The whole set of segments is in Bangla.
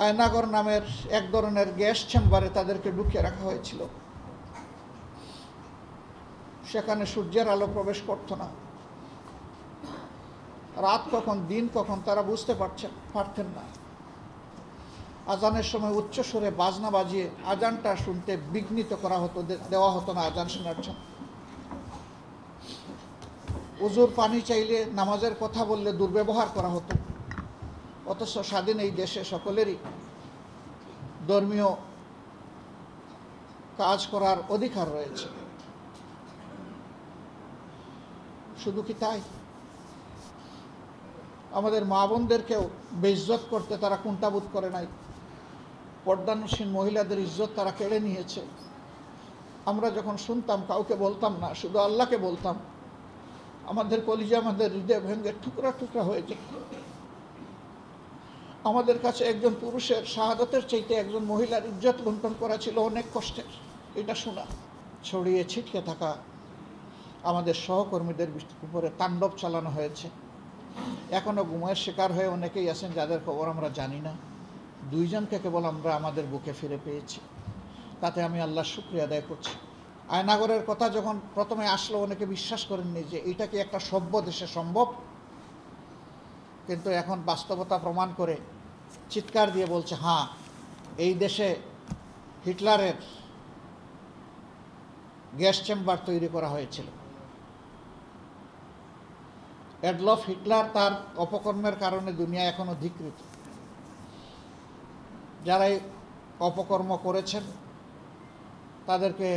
আয়নাগর নামের এক ধরনের গ্যাস চেম্বারে তাদেরকে ঢুকিয়ে রাখা হয়েছিল। সেখানে সূর্যের আলো প্রবেশ করত না। রাত কখন দিন কখন তারা বুঝতে পারতেন না। আজানের সময় উচ্চ সুরে বাজনা বাজিয়ে আজানটা শুনতে বিঘ্নিত করা হতো, দেওয়া হতো না আজান শোনার জন্য। উজুর পানি চাইলে, নামাজের কথা বললে দুর্ব্যবহার করা হতো। অথচ স্বাধীন এই দেশে সকলেরই ধর্মীয় কাজ করার অধিকার রয়েছে। শুধু কি তাই, আমাদের মা বোনদেরকেও বেইজ্জত করতে তারা কুণ্ঠাবোধ করে নাই। পর্দানসীন মহিলাদের ইজ্জত তারা কেড়ে নিয়েছে। আমরা যখন শুনতাম কাউকে বলতাম না, শুধু আল্লাহকে বলতাম, আমাদের কলিজা, আমাদের হৃদয় ভেঙে টুকরা টুকরা হয়ে যেত। আমাদের কাছে একজন পুরুষের শাহাদাতের চাইতে একজন মহিলার ইজ্জত লুণ্ঠন করা ছিল অনেক কষ্টের। এটা শোনা, ছড়িয়ে ছিটকে থাকা আমাদের সহকর্মীদের উপরে তাণ্ডব চালানো হয়েছে। এখনও গুমের শিকার হয়ে অনেকেই আছেন যাদের খবর আমরা জানি না। 2 জনকে কেবল আমরা আমাদের বুকে ফিরে পেয়েছি, তাতে আমি আল্লাহর শুকরিয়া আদায় করছি। আয়নাগরের কথা যখন প্রথমে আসলো অনেকে বিশ্বাস করেননি যে এটা কি একটা সভ্য দেশে সম্ভব, কিন্তু এখন বাস্তবতা প্রমাণ করে চিৎকার দিয়ে বলছে, হ্যাঁ, এই দেশে হিটলারের গ্যাস চেম্বার তৈরি করা হয়েছিল। অ্যাডলফ হিটলার তার অপকর্মের কারণে দুনিয়া এখনো ধিক্কৃত। যারা এই অপকর্ম করেছেন তাদেরকে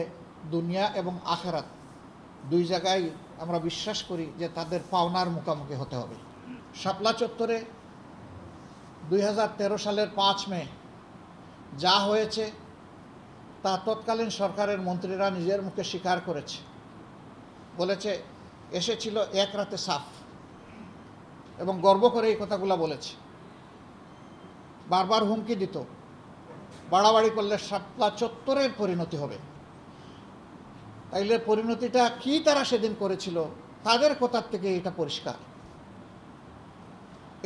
দুনিয়া এবং আখেরাত 2 জায়গায় আমরা বিশ্বাস করি যে তাদের পাওনার মুখোমুখি হতে হবে। শাপলা চত্বরে 2013 সালের 5 মে যা হয়েছে তা তৎকালীন সরকারের মন্ত্রীরা নিজের মুখে স্বীকার করেছে। বলেছে এসেছিল এক রাতে সাফ, এবং গর্ব করে এই কথাগুলো বলেছে। বারবার হুমকি দিত, বাড়াবাড়ি করলে শাপলা চত্বরের পরিণতি হবে। তাইলে পরিণতিটা কি তারা সেদিন করেছিল, তাদের কথার থেকে এটা পরিষ্কার।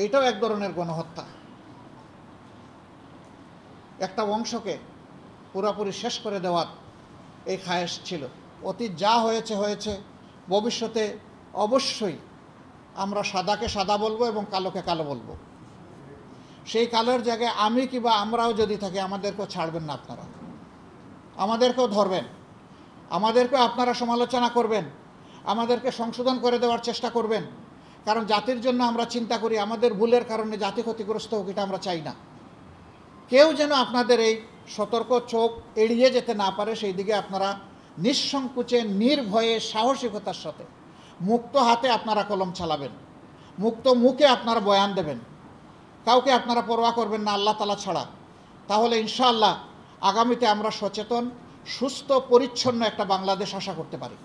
এটাও এক ধরনের গণহত্যা। একটা বংশকে পুরোপুরি শেষ করে দেওয়ার এই খায়েশ ছিল। অতীত যা হয়েছে হয়েছে, ভবিষ্যতে অবশ্যই আমরা সাদাকে সাদা বলবো এবং কালোকে কালো বলবো। সেই কালোর জায়গায় আমি কিংবা আমরাও যদি থাকি, আমাদেরকেও ছাড়বেন না আপনারা, আমাদেরকেও ধরবেন, আমাদেরকেও আপনারা সমালোচনা করবেন, আমাদেরকে সংশোধন করে দেওয়ার চেষ্টা করবেন। কারণ জাতির জন্য আমরা চিন্তা করি, আমাদের ভুলের কারণে জাতি ক্ষতিগ্রস্ত হোক, এটা আমরা চাই না। কেউ যেন আপনাদের এই সতর্ক চোখ এড়িয়ে যেতে না পারে, সেই দিকে আপনারা নিঃসংকোচে, নির্ভয়ে, সাহসিকতার সাথে মুক্ত হাতে আপনারা কলম চালাবেন, মুক্ত মুখে আপনারা বয়ান দেবেন। কাউকে আপনারা পরোয়া করবেন না আল্লাহ তাআলা ছাড়া। তাহলে ইনশাআল্লাহ আগামীতে আমরা সচেতন, সুস্থ, পরিচ্ছন্ন একটা বাংলাদেশ আশা করতে পারি।